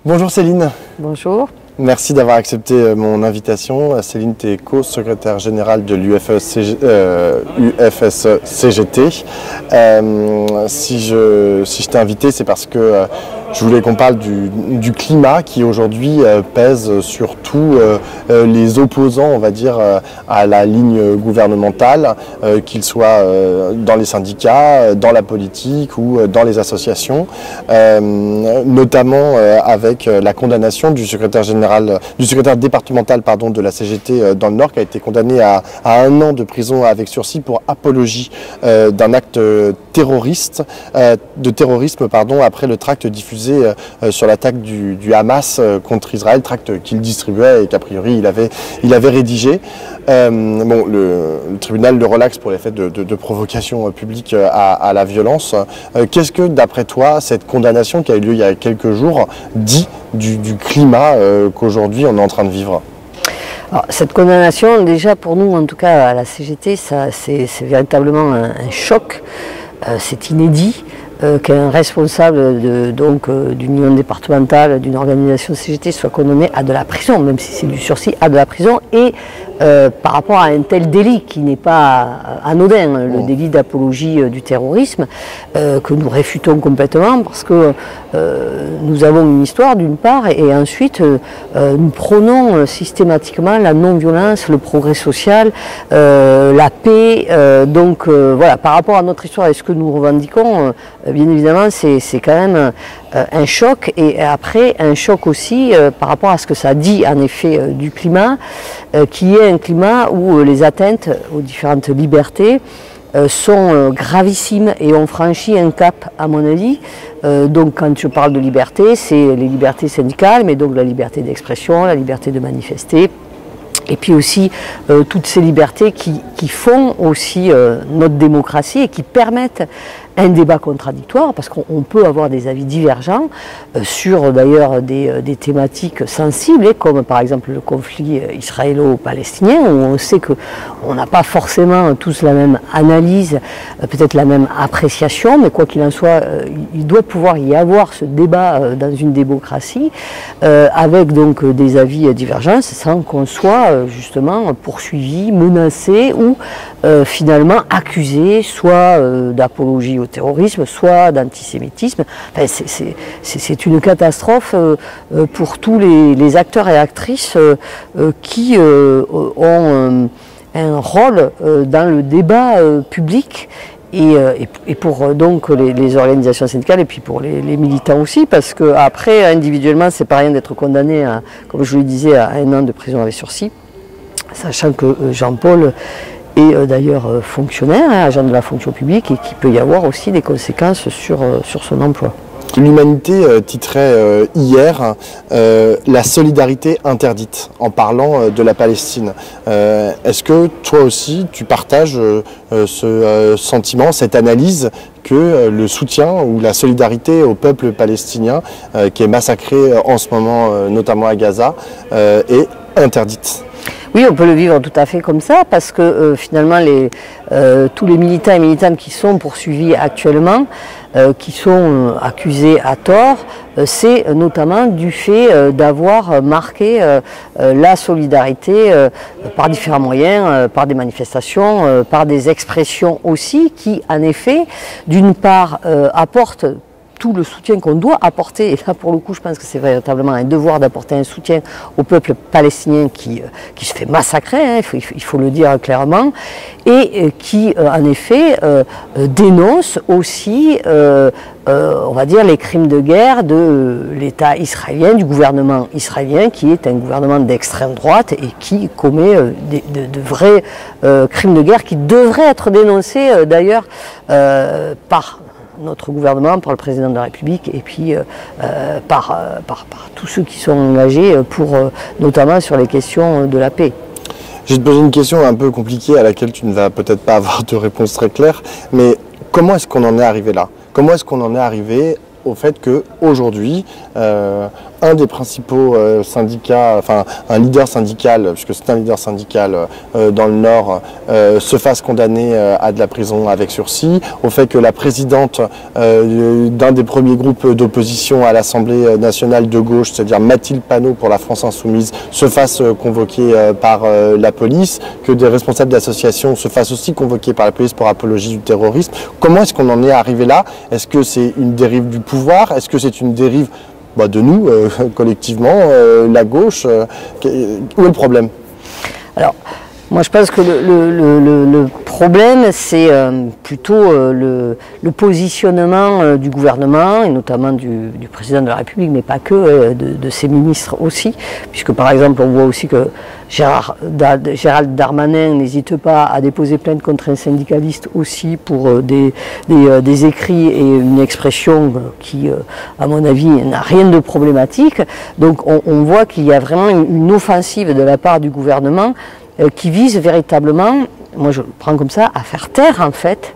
Bonjour Céline. Bonjour. Merci d'avoir accepté mon invitation. Céline, tu es co-secrétaire générale de l'UFS-CGT. Si je t'ai invité, c'est parce que je voulais qu'on parle du climat qui aujourd'hui pèse sur tous les opposants, on va dire, à la ligne gouvernementale, qu'ils soient dans les syndicats, dans la politique ou dans les associations, notamment avec la condamnation du secrétaire départemental de la CGT dans le Nord, qui a été condamné à 1 an de prison avec sursis pour apologie d'un acte terrorisme après le tract diffusé sur l'attaque du Hamas contre Israël, tract qu'il distribuait et qu'a priori il avait rédigé. Le tribunal le relaxe pour les faits de provocation publique à la violence. Qu'est-ce que, d'après toi, cette condamnation qui a eu lieu il y a quelques jours dit du climat qu'aujourd'hui on est en train de vivre? Alors, cette condamnation, déjà pour nous, en tout cas à la CGT, c'est véritablement un choc. C'est inédit qu'un responsable d'une union départementale, d'une organisation CGT soit condamné à de la prison, même si c'est du sursis, à de la prison, et par rapport à un tel délit qui n'est pas anodin, le délit d'apologie du terrorisme, que nous réfutons complètement parce que nous avons une histoire d'une part, et ensuite nous prônons systématiquement la non-violence, le progrès social, la paix. Voilà, par rapport à notre histoire et ce que nous revendiquons, bien évidemment c'est quand même un choc, et après un choc aussi par rapport à ce que ça dit en effet du climat, qui est un climat où les atteintes aux différentes libertés sont gravissimes et ont franchi un cap, à mon avis. Donc quand je parle de liberté, c'est les libertés syndicales, mais donc la liberté d'expression, la liberté de manifester, et puis aussi toutes ces libertés qui font aussi notre démocratie et qui permettent un débat contradictoire, parce qu'on peut avoir des avis divergents sur d'ailleurs des thématiques sensibles, comme par exemple le conflit israélo-palestinien, où on sait qu'on n'a pas forcément tous la même analyse, peut-être la même appréciation, mais quoi qu'il en soit, il doit pouvoir y avoir ce débat dans une démocratie, avec donc des avis divergents, sans qu'on soit justement poursuivi, menacé ou finalement accusé soit d'apologie au terrorisme, soit d'antisémitisme. Enfin, c'est une catastrophe pour tous les acteurs et actrices qui ont un rôle dans le débat public, et pour donc les organisations syndicales, et puis pour les militants aussi, parce que après individuellement c'est pas rien d'être condamné à, comme je le disais, à 1 an de prison avec sursis, sachant que Jean-Paul est d'ailleurs fonctionnaire, agent de la fonction publique, et qu'il peut y avoir aussi des conséquences sur son emploi. L'Humanité titrait hier la solidarité interdite, en parlant de la Palestine. Est-ce que toi aussi tu partages ce sentiment, cette analyse que le soutien ou la solidarité au peuple palestinien qui est massacré en ce moment, notamment à Gaza, est interdite? Oui, on peut le vivre tout à fait comme ça, parce que finalement tous les militants et militantes qui sont poursuivis actuellement, qui sont accusés à tort, c'est notamment du fait d'avoir marqué la solidarité par différents moyens, par des manifestations, par des expressions aussi, qui en effet, d'une part, apportent tout le soutien qu'on doit apporter, et là pour le coup je pense que c'est véritablement un devoir d'apporter un soutien au peuple palestinien qui se fait massacrer, hein, il faut le dire clairement, et qui en effet dénonce aussi on va dire les crimes de guerre de l'État israélien, du gouvernement israélien, qui est un gouvernement d'extrême droite et qui commet de vrais crimes de guerre qui devraient être dénoncés d'ailleurs par notre gouvernement, par le président de la République, et puis par tous ceux qui sont engagés notamment sur les questions de la paix. Je vais te poser une question un peu compliquée à laquelle tu ne vas peut-être pas avoir de réponse très claire, mais comment est-ce qu'on en est arrivé là? Comment est-ce qu'on en est arrivé au fait qu'aujourd'hui, un des principaux syndicats, enfin un leader syndical, puisque c'est un leader syndical dans le Nord, se fasse condamner à de la prison avec sursis, au fait que la présidente d'un des premiers groupes d'opposition à l'Assemblée nationale de gauche, c'est-à-dire Mathilde Panot pour la France Insoumise, se fasse convoquer par la police, que des responsables d'associations se fassent aussi convoquer par la police pour apologie du terrorisme. Comment est-ce qu'on en est arrivé là? Est-ce que c'est une dérive du pouvoir? Est-ce que c'est une dérive de nous, collectivement, la gauche? Où est le problème? Alors, moi je pense que le problème, c'est plutôt le positionnement du gouvernement, et notamment du président de la République, mais pas que, de ses ministres aussi, puisque par exemple on voit aussi que Gérald Darmanin n'hésite pas à déposer plainte contre un syndicaliste aussi pour des écrits et une expression qui, à mon avis, n'a rien de problématique. Donc on voit qu'il y a vraiment une offensive de la part du gouvernement qui vise véritablement, moi je le prends comme ça, à faire taire en fait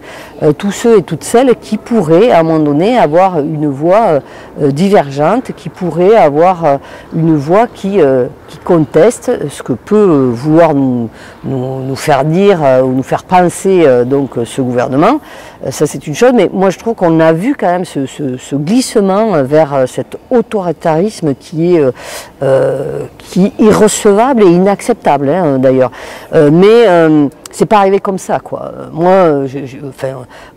tous ceux et toutes celles qui pourraient à un moment donné avoir une voix divergente, qui pourraient avoir une voix qui conteste ce que peut vouloir nous faire dire ou nous faire penser donc ce gouvernement. Ça c'est une chose, mais moi je trouve qu'on a vu quand même ce glissement vers cet autoritarisme qui est irrecevable et inacceptable hein, d'ailleurs. C'est pas arrivé comme ça, quoi. Moi,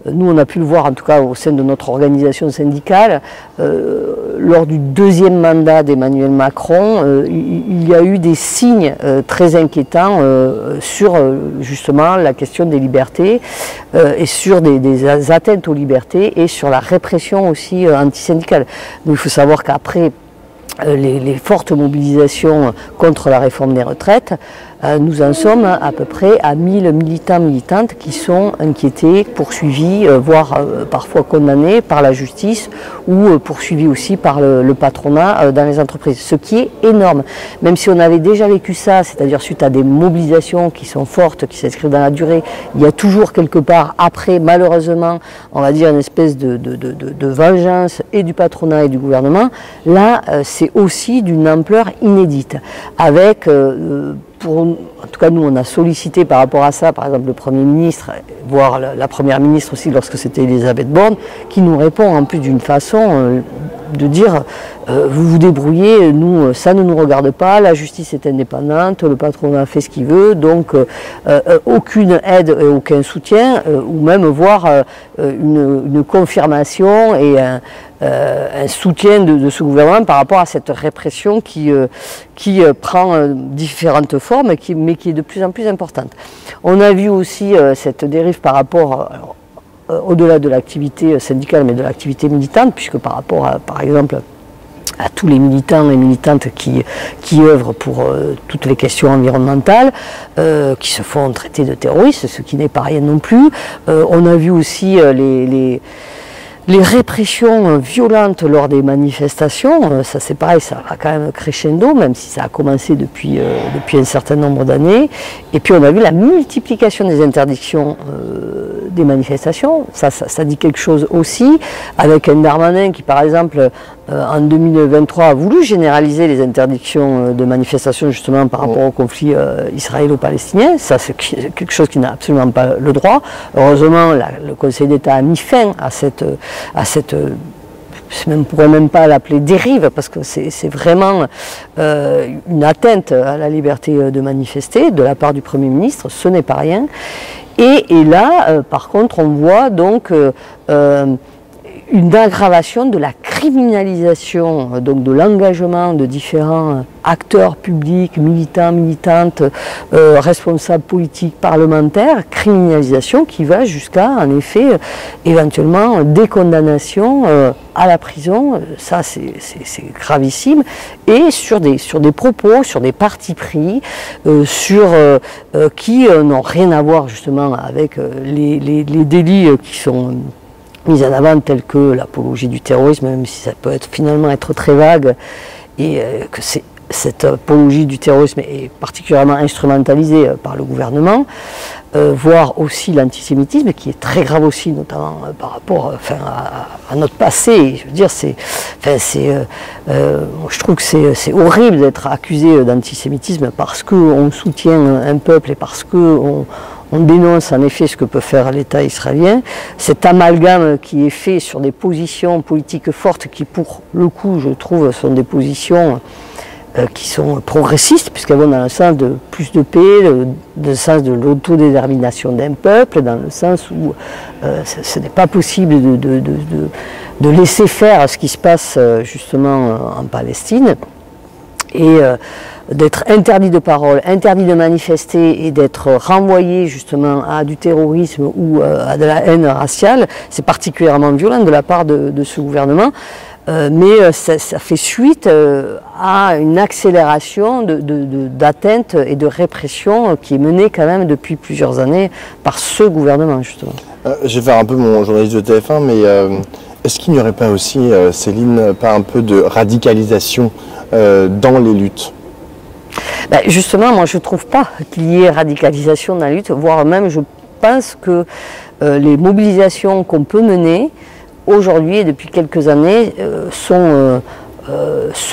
nous, on a pu le voir, en tout cas, au sein de notre organisation syndicale, lors du deuxième mandat d'Emmanuel Macron, il y a eu des signes très inquiétants sur, justement, la question des libertés et sur des atteintes aux libertés et sur la répression aussi antisyndicale. Donc, il faut savoir qu'après les fortes mobilisations contre la réforme des retraites, nous en sommes à peu près à 1000 militants, militantes qui sont inquiétés, poursuivis, voire parfois condamnés par la justice ou poursuivis aussi par le patronat dans les entreprises. Ce qui est énorme. Même si on avait déjà vécu ça, c'est-à-dire suite à des mobilisations qui sont fortes, qui s'inscrivent dans la durée, il y a toujours quelque part après, malheureusement, on va dire une espèce de vengeance et du patronat et du gouvernement. Là, c'est aussi d'une ampleur inédite. Avec en tout cas, nous, on a sollicité par rapport à ça, par exemple, le Premier ministre, voire la Première ministre aussi, lorsque c'était Elisabeth Borne, qui nous répond en plus d'une façon de dire vous vous débrouillez, nous, ça ne nous regarde pas, la justice est indépendante, le patronat fait ce qu'il veut, donc aucune aide et aucun soutien, ou même voire une confirmation et un soutien de ce gouvernement par rapport à cette répression qui prend différentes formes, mais qui est de plus en plus importante. On a vu aussi cette dérive par rapport, au-delà de l'activité syndicale, mais de l'activité militante, puisque par rapport à, par exemple, à tous les militants et militantes qui œuvrent pour toutes les questions environnementales, qui se font traiter de terroristes, ce qui n'est pas rien non plus. On a vu aussi les répressions violentes lors des manifestations, ça c'est pareil, ça va quand même crescendo, même si ça a commencé depuis un certain nombre d'années. Et puis on a vu la multiplication des interdictions des manifestations, ça dit quelque chose aussi, avec un Darmanin qui par exemple en 2023 a voulu généraliser les interdictions de manifestation justement par rapport au conflit israélo-palestinien. Ça c'est quelque chose qui n'a absolument pas le droit. Heureusement le Conseil d'État a mis fin à cette on ne pourrait même pas l'appeler dérive, parce que c'est vraiment une atteinte à la liberté de manifester de la part du Premier ministre, ce n'est pas rien. Et là, par contre, on voit donc une aggravation de la criminalisation, donc de l'engagement de différents acteurs publics, militants, militantes, responsables politiques, parlementaires, criminalisation qui va jusqu'à, en effet, éventuellement des condamnations à la prison. Ça, c'est gravissime. Et sur des propos, sur des partis pris, qui n'ont rien à voir justement avec les délits qui sont mis en avant, tels que l'apologie du terrorisme, même si ça peut finalement être très vague, et que cette apologie du terrorisme est particulièrement instrumentalisée par le gouvernement. voire aussi l'antisémitisme, qui est très grave aussi, notamment par rapport à notre passé. Je veux dire, je trouve que c'est horrible d'être accusé d'antisémitisme parce qu'on soutient un peuple et parce qu'on dénonce en effet ce que peut faire l'État israélien. Cet amalgame qui est fait sur des positions politiques fortes qui, pour le coup, je trouve, sont des positions qui sont progressistes, puisqu'elles vont dans le sens de plus de paix, dans le sens de l'autodétermination d'un peuple, dans le sens où ce n'est pas possible de laisser faire ce qui se passe justement en Palestine, et d'être interdit de parole, interdit de manifester et d'être renvoyé justement à du terrorisme ou à de la haine raciale, c'est particulièrement violent de la part de ce gouvernement. Mais ça fait suite à une accélération d'atteinte et de répression qui est menée quand même depuis plusieurs années par ce gouvernement, justement. Je vais faire un peu mon journaliste de TF1, mais est-ce qu'il n'y aurait pas aussi, Céline, pas un peu de radicalisation dans les luttes? Ben justement, moi je ne trouve pas qu'il y ait radicalisation dans la lutte, voire même je pense que les mobilisations qu'on peut mener aujourd'hui et depuis quelques années se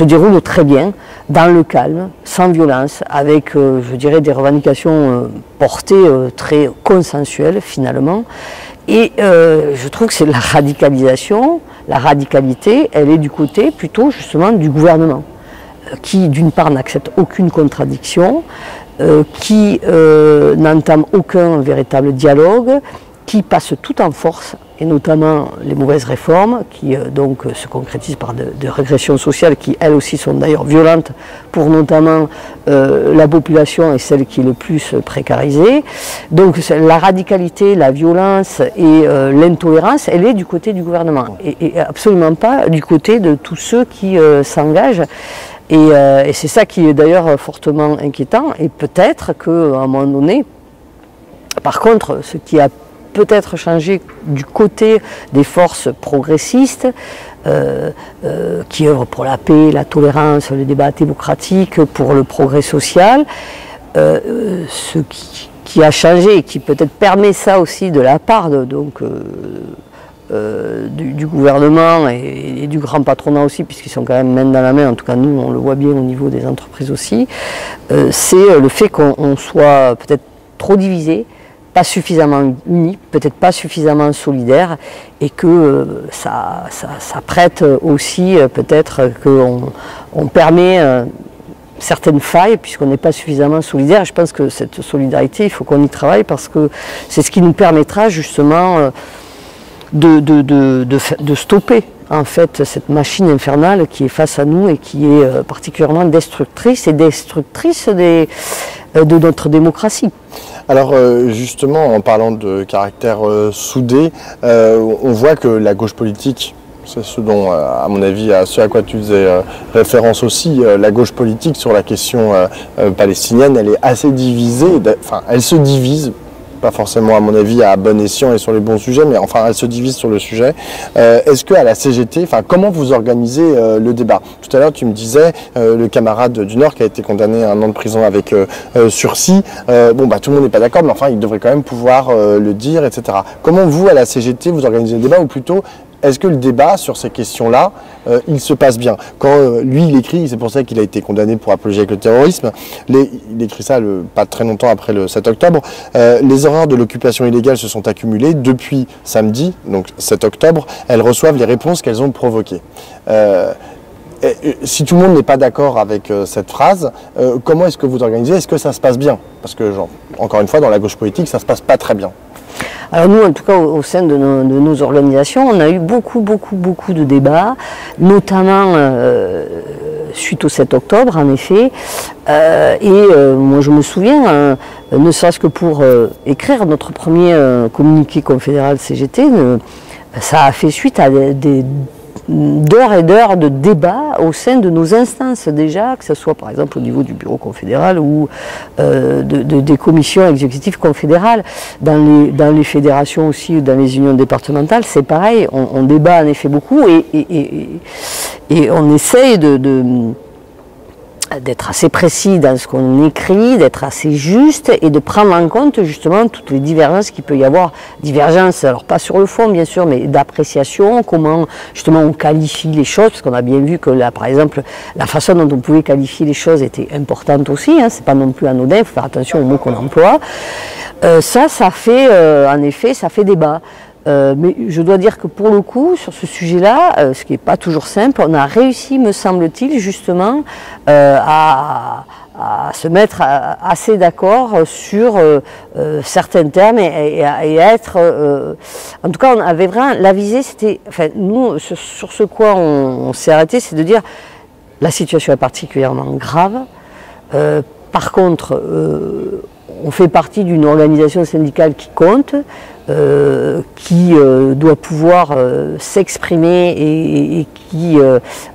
déroulent très bien, dans le calme, sans violence, avec, je dirais, des revendications portées très consensuelles finalement. Et je trouve que c'est la radicalisation, la radicalité, elle est du côté plutôt justement du gouvernement, qui d'une part n'accepte aucune contradiction, qui n'entame aucun véritable dialogue, qui passe tout en force, et notamment les mauvaises réformes, qui donc se concrétisent par de régressions sociales qui elles aussi sont d'ailleurs violentes pour notamment la population et celle qui est le plus précarisée. Donc la radicalité, la violence et l'intolérance, elle est du côté du gouvernement, et absolument pas du côté de tous ceux qui s'engagent. Et c'est ça qui est d'ailleurs fortement inquiétant, et peut-être qu'à un moment donné, par contre, ce qui a peut-être changé du côté des forces progressistes qui œuvrent pour la paix, la tolérance, le débat démocratique, pour le progrès social, ce qui a changé et qui peut-être permet ça aussi de la part du gouvernement et du grand patronat aussi, puisqu'ils sont quand même main dans la main, en tout cas nous on le voit bien au niveau des entreprises aussi, c'est le fait qu'on soit peut-être trop divisé, pas suffisamment unis, peut-être pas suffisamment solidaires, et que ça prête aussi peut-être qu'on permet certaines failles puisqu'on n'est pas suffisamment solidaire. Je pense que cette solidarité, il faut qu'on y travaille parce que c'est ce qui nous permettra justement de stopper en fait cette machine infernale qui est face à nous et qui est particulièrement destructrice de notre démocratie. Alors justement, en parlant de caractère soudé, on voit que la gauche politique, c'est ce dont, à mon avis, ce à quoi tu faisais référence aussi, la gauche politique sur la question palestinienne, elle est assez divisée, enfin elle se divise, pas forcément à mon avis à bon escient et sur les bons sujets, mais enfin elle se divise sur le sujet. Est-ce qu'à la CGT, enfin comment vous organisez le débat? Tout à l'heure tu me disais le camarade du Nord qui a été condamné à 1 an de prison avec sursis, bon bah tout le monde n'est pas d'accord, mais enfin il devrait quand même pouvoir le dire, etc. Comment vous à la CGT vous organisez le débat, ou plutôt est-ce que le débat sur ces questions-là, il se passe bien? Quand lui, il écrit, c'est pour ça qu'il a été condamné pour apologie avec le terrorisme, il écrit ça pas très longtemps après le 7 octobre, les horreurs de l'occupation illégale se sont accumulées depuis samedi, donc 7 octobre, elles reçoivent les réponses qu'elles ont provoquées. Si tout le monde n'est pas d'accord avec cette phrase, comment est-ce que vous organisez? Est-ce que ça se passe bien? Parce que, encore une fois, dans la gauche politique, ça ne se passe pas très bien. Alors nous, en tout cas, au sein de nos organisations, on a eu beaucoup de débats, notamment suite au 7 octobre, en effet. Moi, je me souviens, ne serait-ce que pour écrire notre premier communiqué confédéral CGT, ça a fait suite à d'heures et d'heures de débats au sein de nos instances déjà, que ce soit par exemple au niveau du bureau confédéral ou des commissions exécutives confédérales. Dans les fédérations aussi, ou dans les unions départementales, c'est pareil, on débat en effet beaucoup et on essaye d'être assez précis dans ce qu'on écrit, d'être assez juste et de prendre en compte justement toutes les divergences qu'il peut y avoir. Divergences, alors pas sur le fond bien sûr, mais d'appréciation, comment justement on qualifie les choses, parce qu'on a bien vu que là par exemple la façon dont on pouvait qualifier les choses était importante aussi, hein, c'est pas non plus anodin, il faut faire attention aux mots qu'on emploie. Ça fait en effet, ça fait débat. Mais je dois dire que pour le coup, sur ce sujet-là, ce qui n'est pas toujours simple, on a réussi, me semble-t-il, justement, à se mettre assez d'accord sur certains termes et à être... en tout cas, on avait vraiment... La visée, c'était... Enfin, nous, sur ce quoi on s'est arrêté, c'est de dire la situation est particulièrement grave. Par contre, on fait partie d'une organisation syndicale qui compte, qui doit pouvoir s'exprimer et qui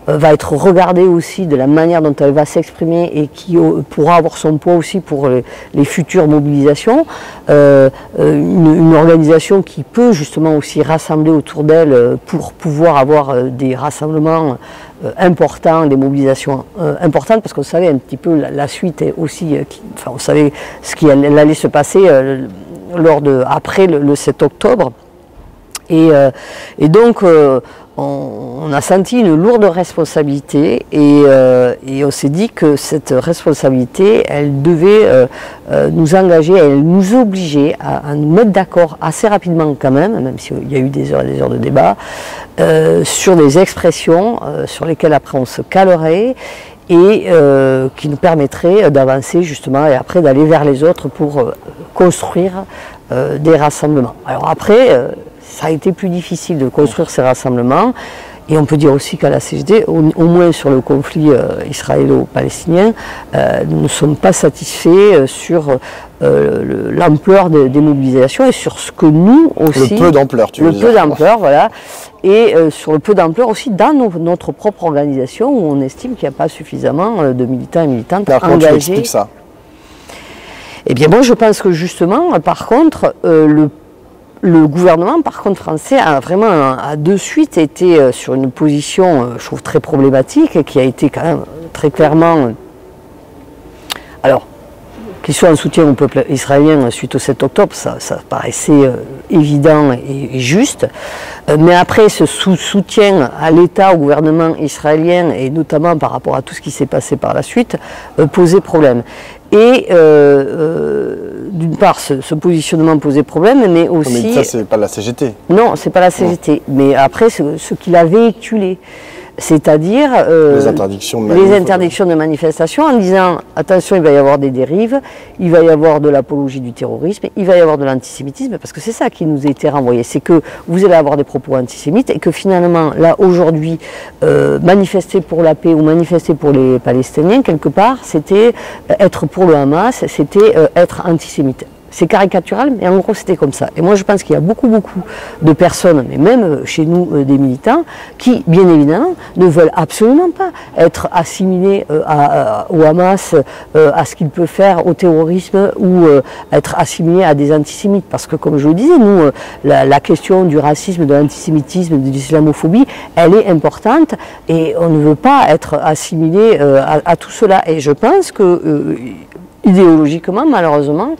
va être regardée aussi de la manière dont elle va s'exprimer et qui pourra avoir son poids aussi pour les futures mobilisations. Une organisation qui peut justement aussi rassembler autour d'elle pour pouvoir avoir des rassemblements importants, des mobilisations importantes, parce qu'on savait un petit peu la suite aussi, on savait ce qui allait se passer après le 7 octobre. Et donc, on a senti une lourde responsabilité et on s'est dit que cette responsabilité, elle devait nous engager, elle nous obligeait à nous mettre d'accord assez rapidement quand même s'il y a eu des heures et des heures de débat, sur des expressions sur lesquelles après on se calerait et qui nous permettrait d'avancer justement et après d'aller vers les autres pour construire des rassemblements. Alors après, ça a été plus difficile de construire ces rassemblements et on peut dire aussi qu'à la CGT, au moins sur le conflit israélo-palestinien, nous ne sommes pas satisfaits sur l'ampleur des mobilisations et sur ce que nous aussi... Le peu d'ampleur, tu veux dire. Le peu d'ampleur, voilà. Et sur le peu d'ampleur aussi dans notre propre organisation où on estime qu'il n'y a pas suffisamment de militants et militantes engagés. Comment tu expliques ça ? Eh bien moi je pense que justement, par contre, le gouvernement, par contre, français, a vraiment, de suite été sur une position, je trouve, très problématique et qui a été quand même très clairement... Alors, qu'il soit un soutien au peuple israélien suite au 7 octobre, ça paraissait évident et juste. Mais après, ce soutien à l'État, au gouvernement israélien, et notamment par rapport à tout ce qui s'est passé par la suite, posait problème. Et d'une part, ce positionnement posait problème, mais aussi... Mais ça, c'est pas la CGT. Non, c'est pas la CGT. Non. Mais après, ce qu'il a véhiculé, c'est-à-dire les interdictions de manifestation en disant attention, il va y avoir des dérives, il va y avoir de l'apologie du terrorisme, il va y avoir de l'antisémitisme, parce que c'est ça qui nous a été renvoyé, c'est que vous allez avoir des propos antisémites et que finalement, là, aujourd'hui, manifester pour la paix ou manifester pour les Palestiniens, quelque part, c'était être pour le Hamas, c'était être antisémite. C'est caricatural, mais en gros c'était comme ça. Et moi je pense qu'il y a beaucoup de personnes, mais même chez nous des militants, qui bien évidemment ne veulent absolument pas être assimilés au Hamas, à ce qu'il peut faire au terrorisme ou être assimilés à des antisémites. Parce que comme je le disais, nous, la question du racisme, de l'antisémitisme, de l'islamophobie, elle est importante et on ne veut pas être assimilé à tout cela. Et je pense que idéologiquement, malheureusement,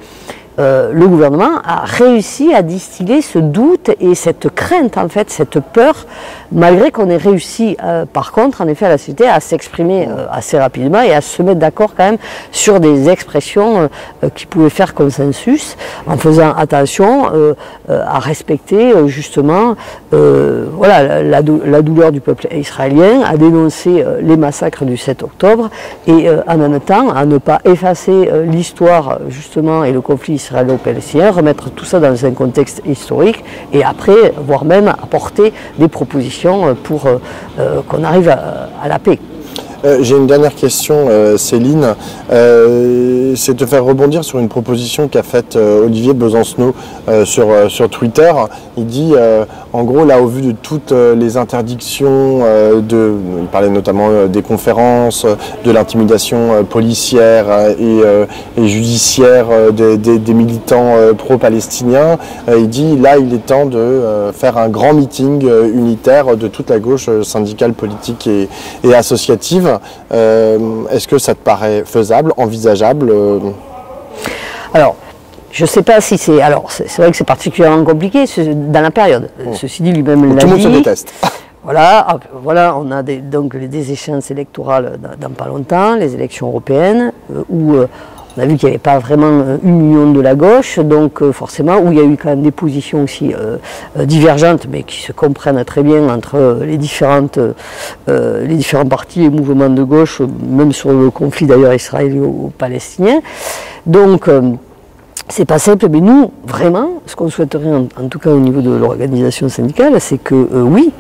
le gouvernement a réussi à distiller ce doute et cette crainte, en fait, cette peur, malgré qu'on ait réussi, par contre, en effet, à la société, à s'exprimer assez rapidement et à se mettre d'accord quand même sur des expressions qui pouvaient faire consensus, en faisant attention à respecter justement voilà, la douleur du peuple israélien, à dénoncer les massacres du 7 octobre et en même temps à ne pas effacer l'histoire justement et le conflit israélo-palestinien, remettre tout ça dans un contexte historique et après, voire même apporter des propositions pour qu'on arrive à la paix. J'ai une dernière question, Céline. C'est de faire rebondir sur une proposition qu'a faite Olivier Besancenot sur Twitter. Il dit, en gros, là, au vu de toutes les interdictions, il parlait notamment des conférences, de l'intimidation policière et judiciaire des militants pro-palestiniens, il dit, là, il est temps de faire un grand meeting unitaire de toute la gauche syndicale, politique et associative. Est-ce que ça te paraît faisable, envisageable Alors, je ne sais pas si c'est... Alors, c'est vrai que c'est particulièrement compliqué dans la période. Ceci dit, lui-même l'a dit. Tout le monde se déteste. Voilà, on a donc des échéances électorales dans pas longtemps, les élections européennes, où on a vu qu'il n'y avait pas vraiment une union de la gauche, donc forcément, où il y a eu quand même des positions aussi divergentes, mais qui se comprennent très bien entre les différents partis et mouvements de gauche, même sur le conflit d'ailleurs israélo-palestinien. Donc, c'est pas simple, mais nous, vraiment, ce qu'on souhaiterait, en tout cas au niveau de l'organisation syndicale, c'est que oui,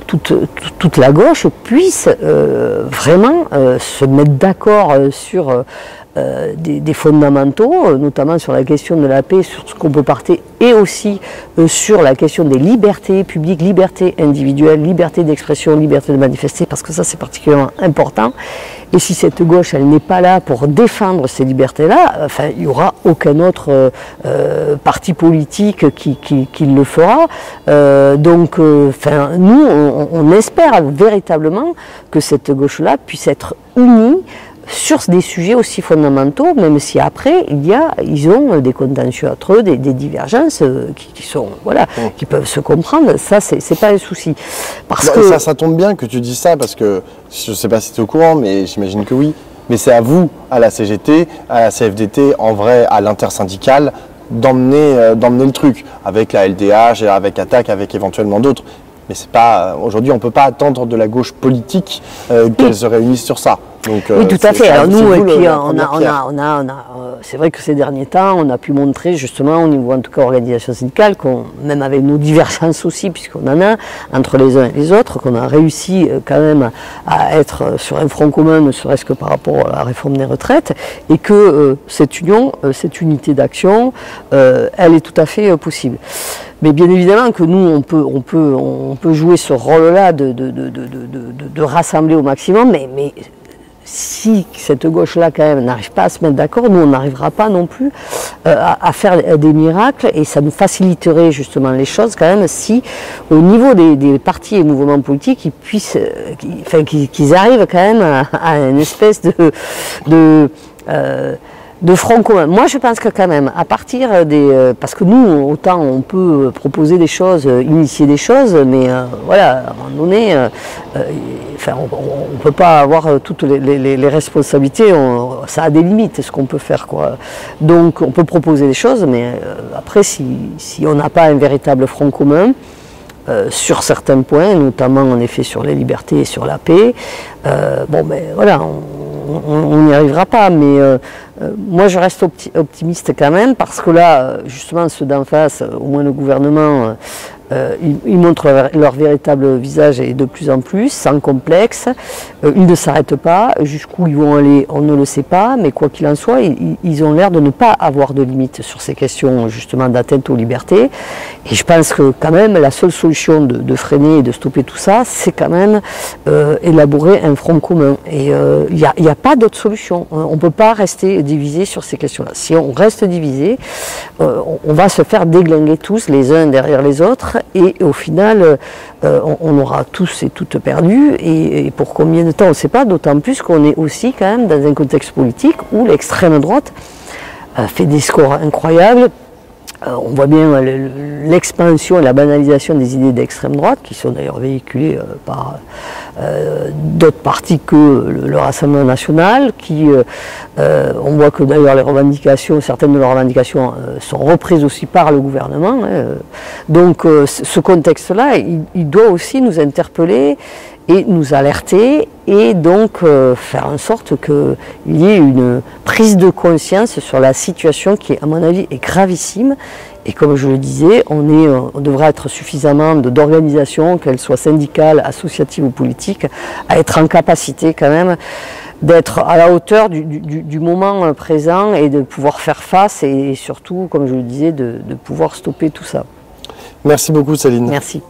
toute la gauche puisse vraiment se mettre d'accord sur des fondamentaux, notamment sur la question de la paix, sur ce qu'on peut partir, et aussi sur la question des libertés publiques, liberté individuelle, liberté d'expression, liberté de manifester, parce que ça c'est particulièrement important. Et si cette gauche, elle n'est pas là pour défendre ces libertés-là, enfin, il n'y aura aucun autre parti politique qui le fera. Donc, nous, on espère véritablement que cette gauche-là puisse être unie sur des sujets aussi fondamentaux, même si après ils ont des contentieux entre eux, des divergences qui peuvent se comprendre. Ça, c'est pas un souci. Parce que ça tombe bien que tu dis ça, parce que je ne sais pas si tu es au courant, mais j'imagine que oui. Mais c'est à vous, à la CGT, à la CFDT, en vrai, à l'intersyndicale, d'emmener le truc avec la LDH, avec ATTAC, avec éventuellement d'autres. Mais c'est pas aujourd'hui, on ne peut pas attendre de la gauche politique qu'elle se réunisse sur ça. Donc, oui, tout à fait. Alors nous, et puis c'est vrai que ces derniers temps, on a pu montrer justement au niveau, en tout cas, organisation syndicale, même avec nos divergences aussi, puisqu'on en a entre les uns et les autres, qu'on a réussi quand même à être sur un front commun, ne serait-ce que par rapport à la réforme des retraites, et que cette union, cette unité d'action, elle est tout à fait possible. Mais bien évidemment que nous, on peut jouer ce rôle-là de rassembler au maximum, mais si cette gauche-là, quand même, n'arrive pas à se mettre d'accord, nous, on n'arrivera pas non plus à faire des miracles, et ça nous faciliterait justement les choses, quand même, si, au niveau des partis et mouvements politiques, qu'ils arrivent quand même à une espèce de front commun. Moi, je pense que quand même, à partir parce que nous, autant on peut proposer des choses, initier des choses, mais voilà, à un moment donné, on ne peut pas avoir toutes les responsabilités, ça a des limites, ce qu'on peut faire, quoi. Donc, on peut proposer des choses, mais après, si on n'a pas un véritable front commun, sur certains points, notamment en effet sur les libertés et sur la paix, voilà, on n'y arrivera pas, mais moi je reste optimiste quand même, parce que là, justement, ceux d'en face, au moins le gouvernement, ils montrent leur véritable visage, et de plus en plus, sans complexe. Ils ne s'arrêtent pas. Jusqu'où ils vont aller, on ne le sait pas, mais quoi qu'il en soit, ils ont l'air de ne pas avoir de limite sur ces questions justement d'atteinte aux libertés. Et je pense que quand même la seule solution de freiner et de stopper tout ça, c'est quand même élaborer un front commun. Et il n'y a pas d'autre solution. On ne peut pas rester divisé sur ces questions-là. Si on reste divisé, on va se faire déglinguer tous les uns derrière les autres, et au final, on aura tous et toutes perdu, et pour combien de temps, on ne sait pas, d'autant plus qu'on est aussi quand même dans un contexte politique où l'extrême droite fait des scores incroyables. On voit bien l'expansion et la banalisation des idées d'extrême droite, qui sont d'ailleurs véhiculées par d'autres partis que le Rassemblement national, on voit que d'ailleurs les revendications, certaines de leurs revendications sont reprises aussi par le gouvernement. Donc ce contexte-là, il doit aussi nous interpeller et nous alerter, et donc faire en sorte qu'il y ait une prise de conscience sur la situation qui, à mon avis, est gravissime. Et comme je le disais, on devrait être suffisamment d'organisations, qu'elles soient syndicales, associatives ou politiques, à être en capacité quand même d'être à la hauteur du moment présent, et de pouvoir faire face, et surtout, comme je le disais, de pouvoir stopper tout ça. Merci beaucoup, Céline. Merci.